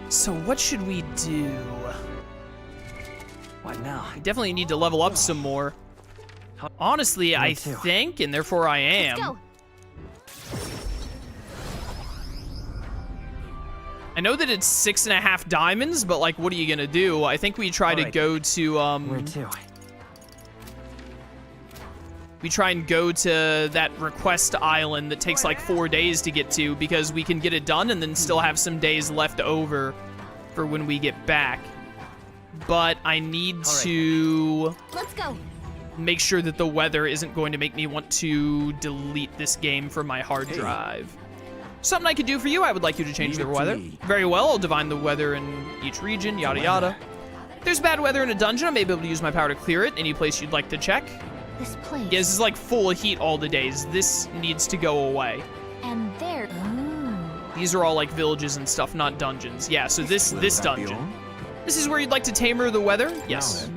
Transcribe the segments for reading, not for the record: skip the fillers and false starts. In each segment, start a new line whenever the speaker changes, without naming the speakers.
So what should we do?
What now?
I definitely need to level up some more. Honestly, I think, and therefore I am.
Let's go.
I know that it's 6.5 diamonds, but like, what are you gonna do? I think we try to go to
Where to?
we try and go to that request island that takes like 4 days to get to, because we can get it done and then still have some days left over for when we get back. But I need to
Let's go.
make sure that the weather isn't going to make me want to delete this game from my hard drive. Something I could do for you, I would like you to change the weather. Very well, I'll divine the weather in each region, yada yada. If there's bad weather in a dungeon, I may be able to use my power to clear it. Any place you'd like to check?
This place.
Yeah, this is like full of heat all the days. This needs to go away.
And there. Oh.
These are all like villages and stuff, not dungeons. Yeah, so this dungeon. This is where you'd like to tamer the weather? Yes.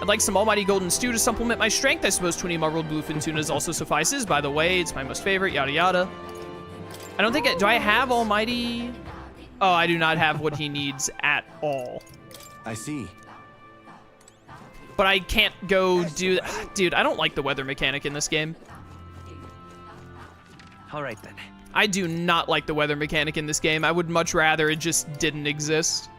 I'd like some almighty golden stew to supplement my strength. I suppose 20 marbled bluefin tunas also suffices. By the way, it's my most favorite, yada yada. I don't think, do I have almighty? Oh, I do not have what he needs at all.
I see.
But I can't go do that. Dude, I don't like the weather mechanic in this game.
All right then.
I do not like the weather mechanic in this game. I would much rather it just didn't exist.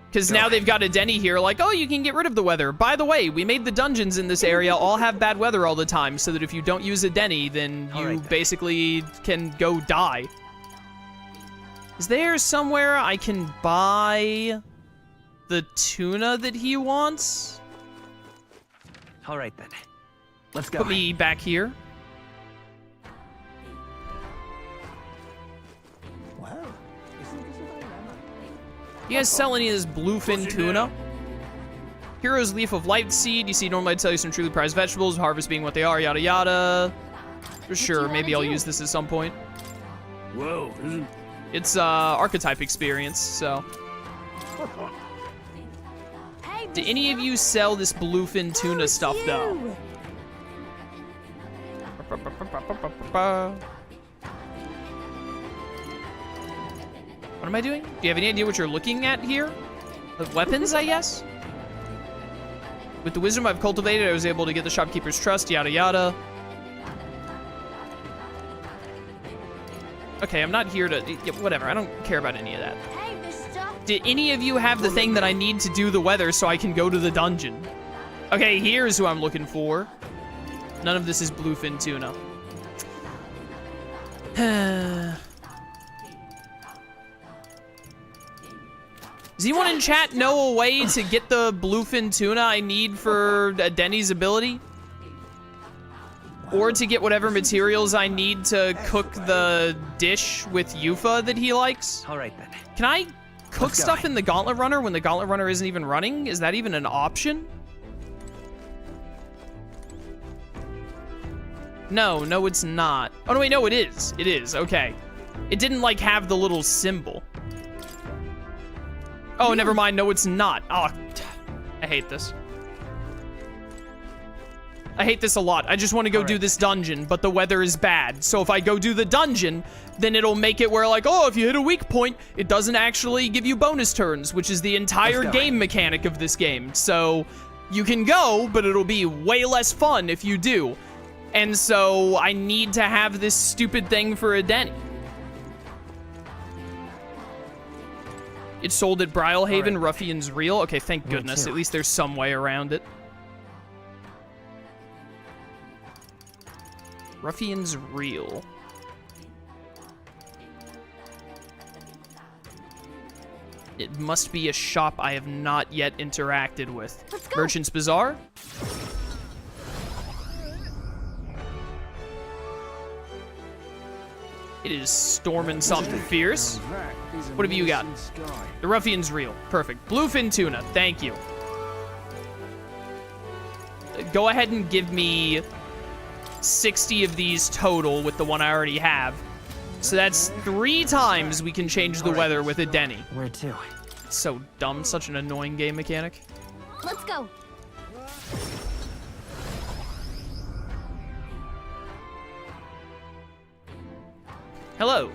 Because now they've got a Denny here, like, oh, you can get rid of the weather. By the way, we made the dungeons in this area all have bad weather all the time, so that if you don't use a Denny, then you basically can go die. Is there somewhere I can buy the tuna that he wants?
All right then. Let's go.
Put me back here. You guys sell any of this bluefin tuna? Hero's Leaf of Light Seed. You see, normally I'd tell you some truly prized vegetables, harvest being what they are, yada yada. For sure, maybe I'll use this at some point.
Whoa.
It's archetype experience, so. Do any of you sell this bluefin tuna stuff, though? What am I doing? Do you have any idea what you're looking at here? The weapons, I guess? With the wisdom I've cultivated, I was able to get the shopkeeper's trust, yada yada. Okay, I'm not here to... Yeah, whatever, I don't care about any of that.
Hey, mister.
Did any of you have the thing that I need to do the weather so I can go to the dungeon? Okay, here's who I'm looking for. None of this is bluefin tuna. Does anyone in chat know a way to get the bluefin tuna I need for Denny's ability? Or to get whatever materials I need to cook the dish with Yufa that he likes?
All right then.
Can I cook stuff in the Gauntlet Runner when the Gauntlet Runner isn't even running? Is that even an option? No, no it's not. Oh no, wait, no it is. It is, okay. It didn't like have the little symbol. Oh, never mind. No, it's not. Oh, I hate this. I hate this a lot. I just want to go do this dungeon, but the weather is bad. So if I go do the dungeon, then it'll make it where like, oh, if you hit a weak point, it doesn't actually give you bonus turns, which is the entire game mechanic of this game. So you can go, but it'll be way less fun if you do. And so I need to have this stupid thing for a Denny. It's sold at Brylehaven, Ruffian's Reel. Okay, thank goodness. At least there's some way around it. Ruffian's Reel. It must be a shop I have not yet interacted with. Merchant's Bazaar? It is storming something fierce. What have you got? The Ruffian's Reel. Perfect. Bluefin tuna. Thank you. Go ahead and give me 60 of these total with the one I already have. So that's 3 times we can change the weather with a Denny.
Where to?
It's so dumb. Such an annoying game mechanic.
Let's go.
Hello.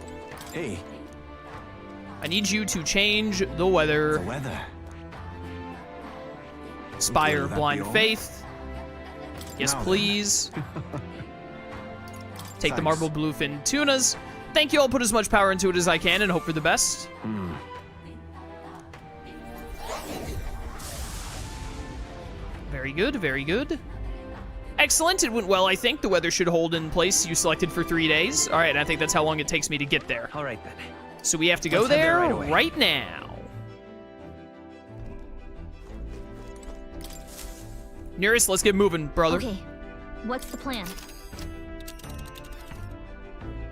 Hey,
I need you to change the weather.
the weather.
Spire
Will that
blind
be all?
faith. Yes,
Now then.
please. Take the
Thanks.
marbled bluefin tunas. Thank you. I'll put as much power into it as I can and hope for the best. Very good, very good. Excellent, it went well, I think. The weather should hold in place you selected for 3 days. All right, I think that's how long it takes me to get there.
All right then.
So we have to go
Let's head there
there
right away.
right now. Nearest, let's get moving, brother.
Okay. What's the plan?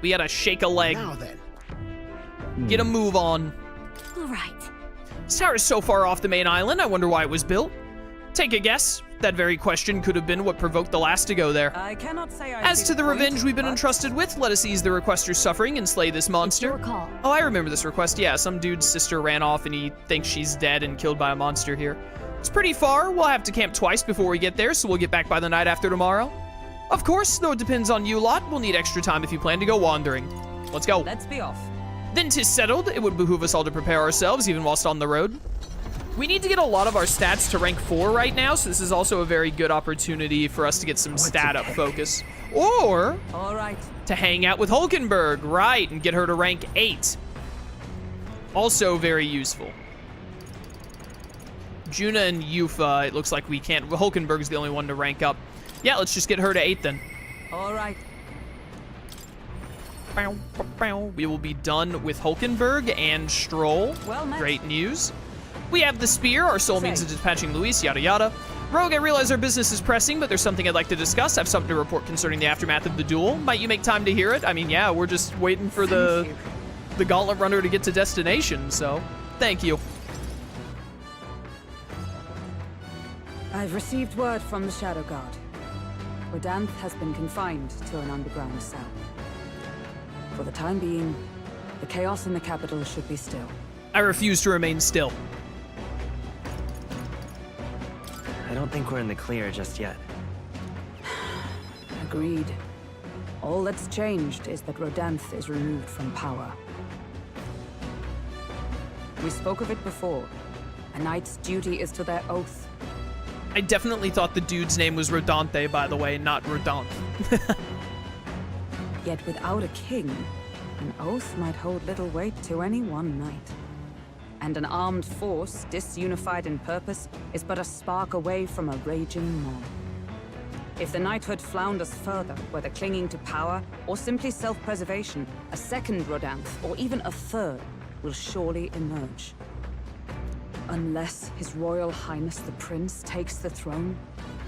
We gotta shake a leg.
Now then.
Get a move on.
All right.
This tower is so far off the main island, I wonder why it was built. Take a guess. That very question could have been what provoked the last to go there.
I cannot say I
As
see
to the
point,
revenge we've been
but
entrusted with, let us ease the requester's suffering and slay this
It's
monster.
your call.
Oh, I remember this request. Yeah, some dude's sister ran off and he thinks she's dead and killed by a monster here. It's pretty far. We'll have to camp twice before we get there, so we'll get back by the night after tomorrow. Of course, though it depends on you lot, we'll need extra time if you plan to go wandering. Let's go.
Let's be off.
Then 'tis settled, it would behoove us all to prepare ourselves, even whilst on the road. We need to get a lot of our stats to rank 4 right now, so this is also a very good opportunity for us to get some stat up focus. Or
All right.
to hang out with Hulkenberg, right, and get her to rank 8. Also very useful. Juna and Yufa, it looks like we can't. Hulkenberg's the only one to rank up. Yeah, let's just get her to 8 then.
All right.
We will be done with Hulkenberg and Stroll.
Well met.
Great news. We have the spear, our sole means of dispatching Luis, yada yada. Rogue, I realize our business is pressing, but there's something I'd like to discuss. I have something to report concerning the aftermath of the duel. Might you make time to hear it? I mean, yeah, we're just waiting for the gauntlet runner to get to destination, so thank you.
I've received word from the Shadow Guard. Rodanth has been confined to an underground cell. For the time being, the chaos in the capital should be still.
I refuse to remain still.
I don't think we're in the clear just yet.
Agreed. All that's changed is that Rodanth is removed from power. We spoke of it before. A knight's duty is to their oath.
I definitely thought the dude's name was Rodante, by the way, not Rodanth.
Yet without a king, an oath might hold little weight to any one knight. And an armed force, disunified in purpose, is but a spark away from a raging mob. If the knighthood flounders further, whether clinging to power or simply self-preservation, a second Rodanth, or even a third, will surely emerge. Unless His Royal Highness the Prince takes the throne,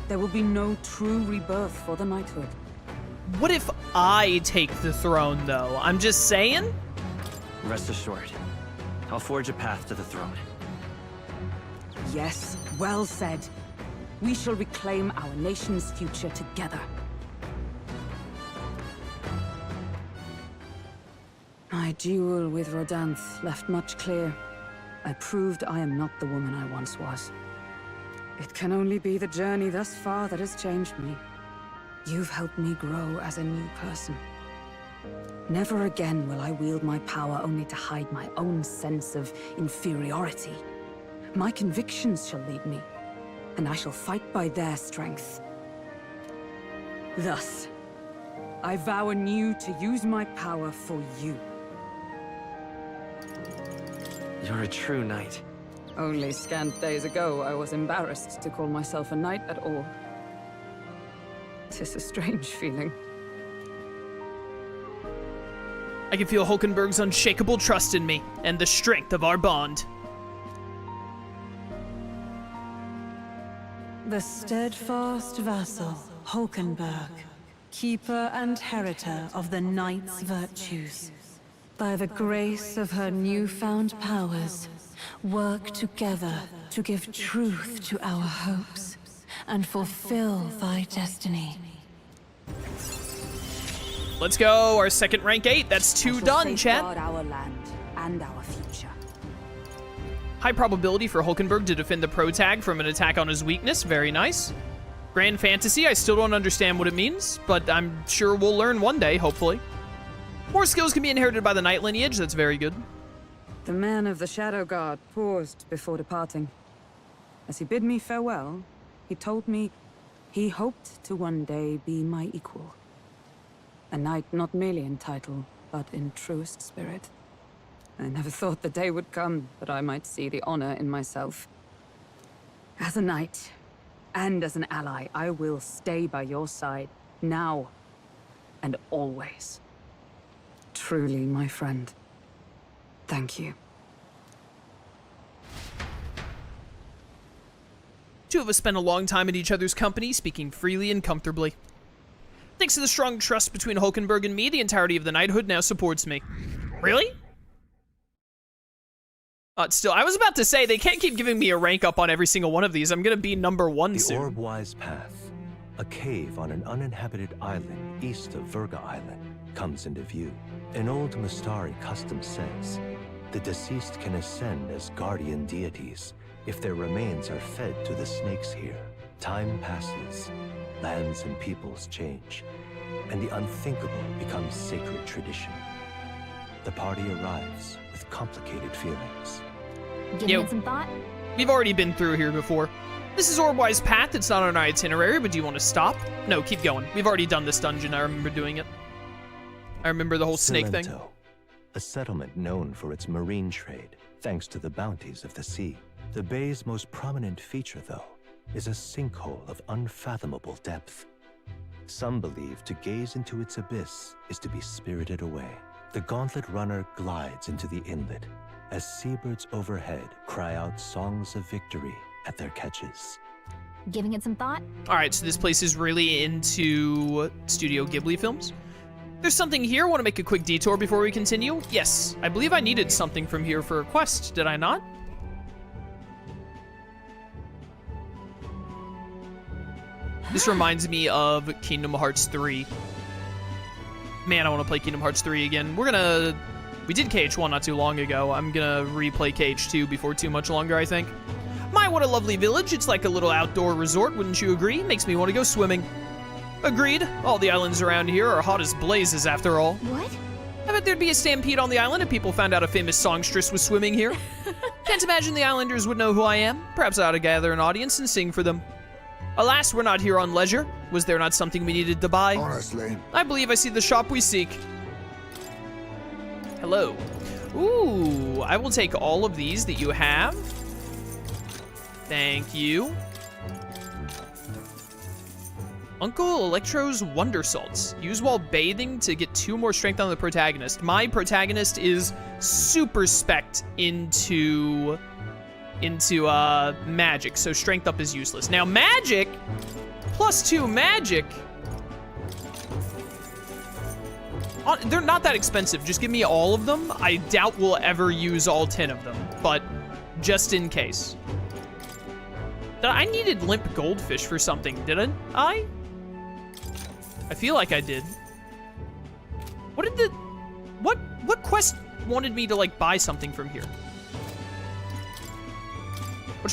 there will be no true rebirth for the knighthood.
What if I take the throne, though? I'm just saying?
Rest assured, I'll forge a path to the throne.
Yes, well said. We shall reclaim our nation's future together. My duel with Rodanth left much clear. I proved I am not the woman I once was. It can only be the journey thus far that has changed me. You've helped me grow as a new person. Never again will I wield my power only to hide my own sense of inferiority. My convictions shall lead me, and I shall fight by their strength. Thus, I vow anew to use my power for you.
You're a true knight.
Only scant days ago, I was embarrassed to call myself a knight at all. 'Tis a strange feeling.
I can feel Hulkenberg's unshakable trust in me, and the strength of our bond.
The steadfast vassal, Hulkenberg, keeper and heritor of the knight's virtues. By the grace of her newfound powers, work together to give truth to our hopes and fulfill thy destiny.
Let's go, our second rank 8. That's 2 done, chat.
Safeguard our land and our future.
High probability for Hulkenberg to defend the protag from an attack on his weakness. Very nice. Grand Fantasy, I still don't understand what it means, but I'm sure we'll learn one day, hopefully. More skills can be inherited by the knight lineage. That's very good.
The man of the Shadow Guard paused before departing. As he bid me farewell, he told me he hoped to one day be my equal. A knight not merely in title, but in truest spirit. I never thought the day would come that I might see the honor in myself. As a knight, and as an ally, I will stay by your side, now and always. Truly, my friend. Thank you.
Two of us spent a long time in each other's company, speaking freely and comfortably. Thanks to the strong trust between Hulkenberg and me, the entirety of the knighthood now supports me. Really? Still, I was about to say, they can't keep giving me a rank up on every single one of these. I'm gonna be number 1 soon.
The Orb-wise Path, a cave on an uninhabited island east of Virga Island, comes into view. An old Mustari custom says, the deceased can ascend as guardian deities if their remains are fed to the snakes here. Time passes, lands and peoples change, and the unthinkable becomes sacred tradition. The party arrives with complicated feelings.
Giving it some thought?
We've already been through here before. This is Orbwise Path. It's not on our itinerary, but do you want to stop? No, keep going. We've already done this dungeon. I remember doing it. I remember the whole snake thing.
Silento, a settlement known for its marine trade, thanks to the bounties of the sea. The bay's most prominent feature, though, is a sinkhole of unfathomable depth. Some believe to gaze into its abyss is to be spirited away. The gauntlet runner glides into the inlet as seabirds overhead cry out songs of victory at their catches.
Giving it some thought?
All right, so this place is really into Studio Ghibli films. There's something here. Want to make a quick detour before we continue? Yes, I believe I needed something from here for a quest, did I not? This reminds me of Kingdom Hearts 3. Man, I want to play Kingdom Hearts 3 again. We did KH1 not too long ago. I'm gonna replay KH2 before too much longer, I think. My, what a lovely village. It's like a little outdoor resort, wouldn't you agree? Makes me want to go swimming. Agreed. All the islands around here are hot as blazes, after all.
What?
I bet there'd be a stampede on the island if people found out a famous songstress was swimming here. Can't imagine the islanders would know who I am. Perhaps I ought to gather an audience and sing for them. Alas, we're not here on leisure. Was there not something we needed to buy?
Honestly.
I believe I see the shop we seek. Hello. Ooh, I will take all of these that you have. Thank you. Uncle Electro's Wonder Salts. Use while bathing to get 2 more strength on the protagonist. My protagonist is super spec'd into magic, so strength up is useless. Now magic, +2 magic, they're not that expensive. Just give me all of them. I doubt we'll ever use all 10 of them, but just in case. I needed limp goldfish for something, didn't I? I feel like I did. What quest wanted me to like buy something from here?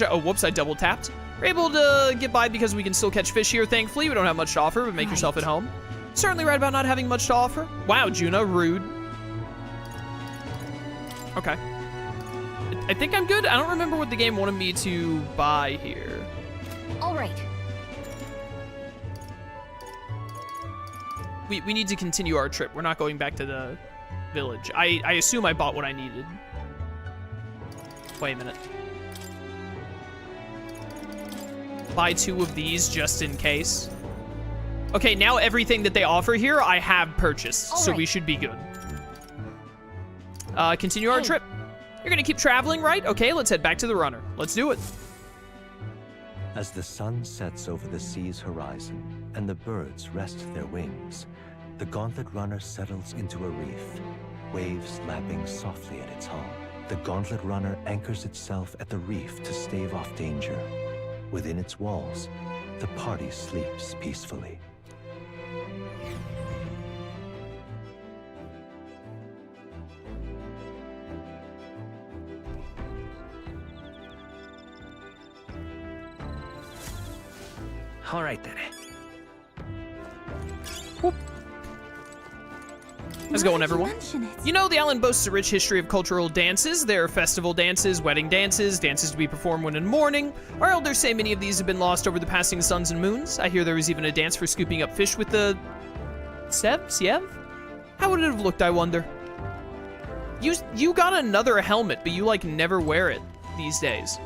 Oh, whoops, I double tapped. We're able to get by because we can still catch fish here, thankfully. We don't have much to offer, but make yourself at home. Certainly right about not having much to offer. Wow, Juna, rude. Okay. I think I'm good. I don't remember what the game wanted me to buy here.
All right.
We need to continue our trip. We're not going back to the village. I assume I bought what I needed. Wait a minute. Buy 2 of these just in case. Okay, now everything that they offer here, I have purchased, so we should be good. Continue our trip. You're gonna keep traveling, right? Okay, let's head back to the runner. Let's do it.
As the sun sets over the sea's horizon and the birds rest their wings, the gauntlet runner settles into a reef, waves lapping softly at its hull. The gauntlet runner anchors itself at the reef to stave off danger. Within its walls, the party sleeps peacefully.
All right then.
How's it going,
Now that you
everyone?
mention it.
You know, the island boasts a rich history of cultural dances. There are festival dances, wedding dances, dances to be performed when in mourning. Our elders say many of these have been lost over the passing suns and moons. I hear there was even a dance for scooping up fish with the... Siev? How would it have looked, I wonder? You got another helmet, but you, like, never wear it these days.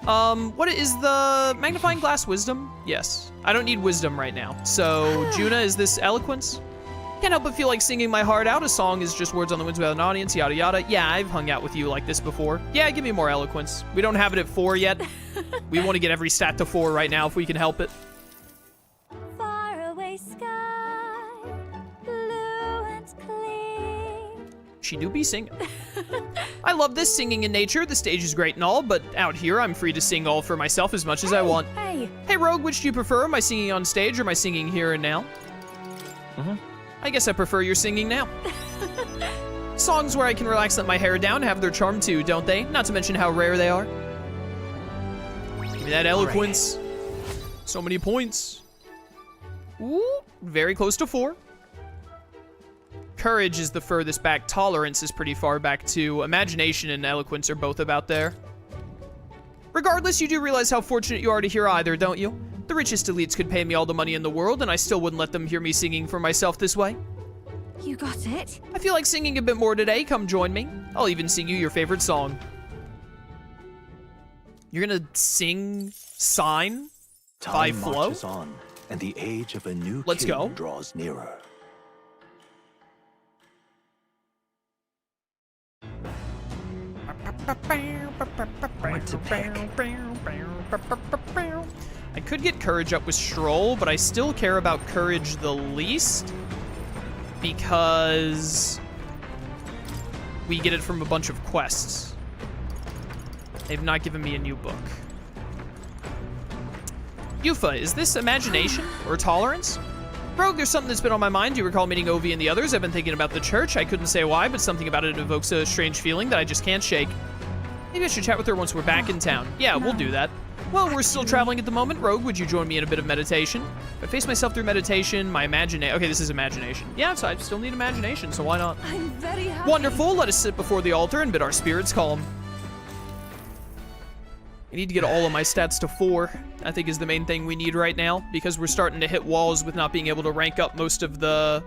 What is the magnifying glass wisdom? Yes. I don't need wisdom right now. So, Juna, is this eloquence? Can't help but feel like singing my heart out. A song is just words on the winds without an audience, yada yada. Yeah, I've hung out with you like this before. Yeah, give me more eloquence. We don't have it at 4 yet. We want to get every stat to 4 right now if we can help it.
Faraway sky, blue and clear.
She do be singing. I love this singing in nature. The stage is great and all, but out here I'm free to sing all for myself as much as I want.
Hey,
Hey Rogue, which do you prefer? Am I singing on stage or am I singing here and now? I guess I prefer your singing now. Songs where I can relax, let my hair down, have their charm too, don't they? Not to mention how rare they are. Give me that eloquence. So many points. Ooh, very close to 4. Courage is the furthest back. Tolerance is pretty far back too. Imagination and eloquence are both about there. Regardless, you do realize how fortunate you are to hear either, don't you? The richest elites could pay me all the money in the world, and I still wouldn't let them hear me singing for myself this way.
you got it?
I feel like singing a bit more today. Come join me. I'll even sing you your favorite song. You're gonna sing Sign by
Time
Flow?
marches on, and the age of a new
Let's
king
go.
draws nearer.
What to pick?
I could get Courage up with Stroll, but I still care about Courage the least because we get it from a bunch of quests. They've not given me a new book. Yufa, is this imagination or tolerance? Rogue, there's something that's been on my mind. Do you recall meeting Ovi and the others? I've been thinking about the church. I couldn't say why, but something about it evokes a strange feeling that I just can't shake. Maybe I should chat with her once we're back in town. Yeah, we'll do that. Well, we're still traveling at the moment. Rogue, would you join me in a bit of meditation? If I face myself through meditation, my imagination... Okay, this is imagination. Yeah, so I still need imagination, so why not?
I'm very happy.
Wonderful. Let us sit before the altar and bid our spirits calm. I need to get all of my stats to 4, I think is the main thing we need right now, because we're starting to hit walls with not being able to rank up most of the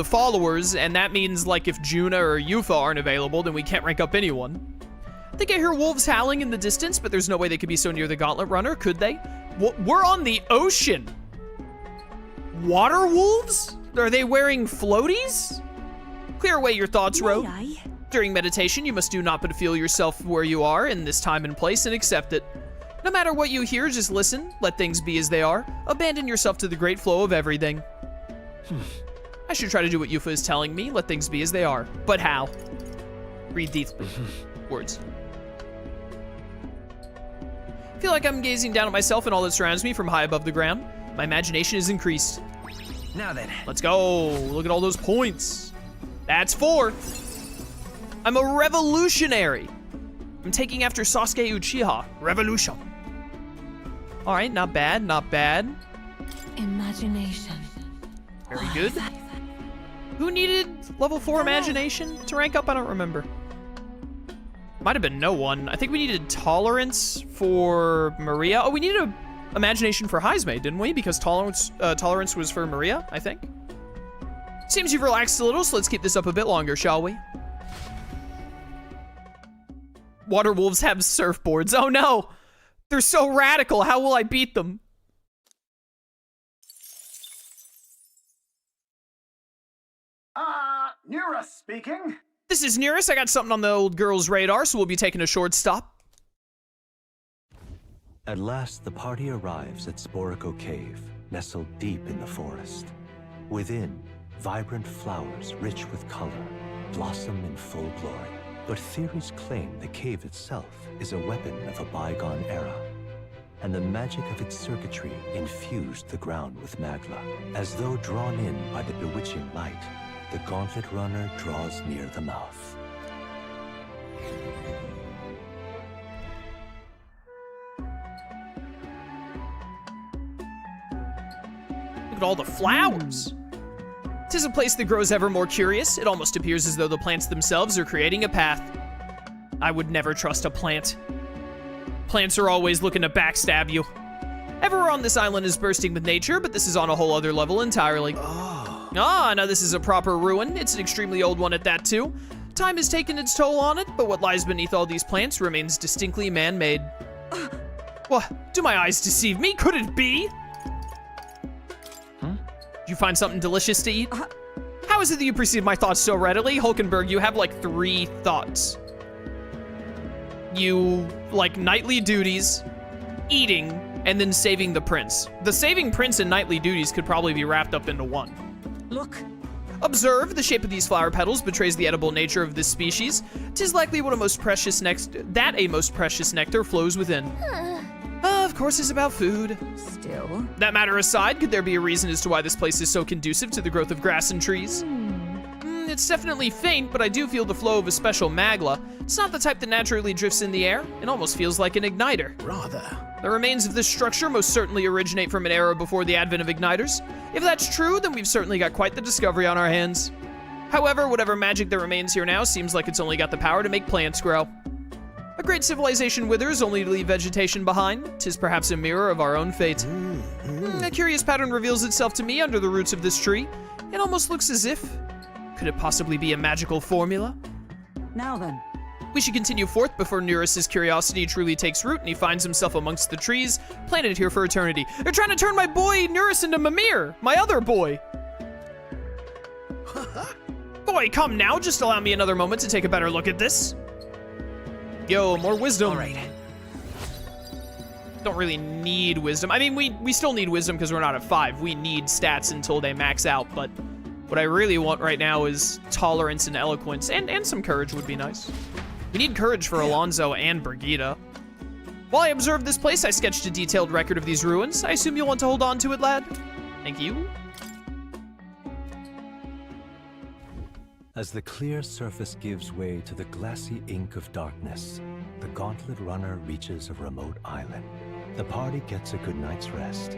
followers, and that means, like, if Juna or Yufa aren't available, then we can't rank up anyone. I think I hear wolves howling in the distance, but there's no way they could be so near the Gauntlet Runner, could they? We're on the ocean! Water wolves? Are they wearing floaties? Clear away your thoughts, Rogue. During meditation, you must do not but feel yourself where you are in this time and place and accept it. No matter what you hear, just listen, let things be as they are. Abandon yourself to the great flow of everything. I should try to do what Yufa is telling me, let things be as they are. But how? Read these words. I feel like I'm gazing down at myself and all that surrounds me from high above the ground. My imagination is increased.
Now then.
Let's go. Look at all those points. That's 4. I'm a revolutionary. I'm taking after Sasuke Uchiha. Revolution. All right, not bad, not bad.
Imagination.
Very good. Who needed level 4 imagination to rank up? I don't remember. Might have been no one. I think we needed tolerance for Maria. Oh, we needed a imagination for Heisme, didn't we? Because tolerance was for Maria, I think. Seems you've relaxed a little, so let's keep this up a bit longer, shall we? Water wolves have surfboards. Oh no! They're so radical. How will I beat them?
Nura speaking.
This is Nearest. I got something on the old girl's radar, so we'll be taking a short stop.
At last, the party arrives at Sporico Cave, nestled deep in the forest. Within, vibrant flowers rich with color blossom in full glory. But theories claim the cave itself is a weapon of a bygone era, and the magic of its circuitry infused the ground with magla. As though drawn in by the bewitching light, the Gauntlet Runner draws near the mouth.
Look at all the flowers. 'Tis a place that grows ever more curious. It almost appears as though the plants themselves are creating a path. I would never trust a plant. Plants are always looking to backstab you. Everywhere on this island is bursting with nature, but this is on a whole other level entirely. Ah, now this is a proper ruin. It's an extremely old one at that too. Time has taken its toll on it, but what lies beneath all these plants remains distinctly man-made. What? Do my eyes deceive me? Could it be? Did you find something delicious to eat? How is it that you perceive my thoughts so readily? Hulkenberg, you have like 3 thoughts. You like nightly duties, eating, and then saving the prince. The saving prince and nightly duties could probably be wrapped up into one.
Look.
Observe, the shape of these flower petals betrays the edible nature of this species. 'Tis likely what a most precious nectar flows within. Of course it's about food.
Still.
That matter aside, could there be a reason as to why this place is so conducive to the growth of grass and trees? It's definitely faint, but I do feel the flow of a special magla. It's not the type that naturally drifts in the air. It almost feels like an igniter.
Rather.
The remains of this structure most certainly originate from an era before the advent of igniters. If that's true, then we've certainly got quite the discovery on our hands. However, whatever magic that remains here now seems like it's only got the power to make plants grow. A great civilization withers only to leave vegetation behind. 'Tis perhaps a mirror of our own fate. A curious pattern reveals itself to me under the roots of this tree. It almost looks as if... Could it possibly be a magical formula?
Now then.
We should continue forth before Neurus's curiosity truly takes root and he finds himself amongst the trees, planted here for eternity. They're trying to turn my boy Neurus into Mimir, my other boy. Boy, come now, just allow me another moment to take a better look at this. Yo, more wisdom.
All right.
Don't really need wisdom. I mean, we still need wisdom because we're not at 5. We need stats until they max out, but what I really want right now is tolerance and eloquence, and some courage would be nice. We need courage for Alonso and Brigitte. While I observed this place, I sketched a detailed record of these ruins. I assume you'll want to hold on to it, lad? Thank you.
As the clear surface gives way to the glassy ink of darkness, the gauntlet runner reaches a remote island. The party gets a good night's rest,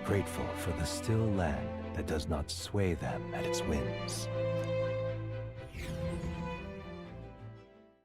grateful for the still land that does not sway them at its winds.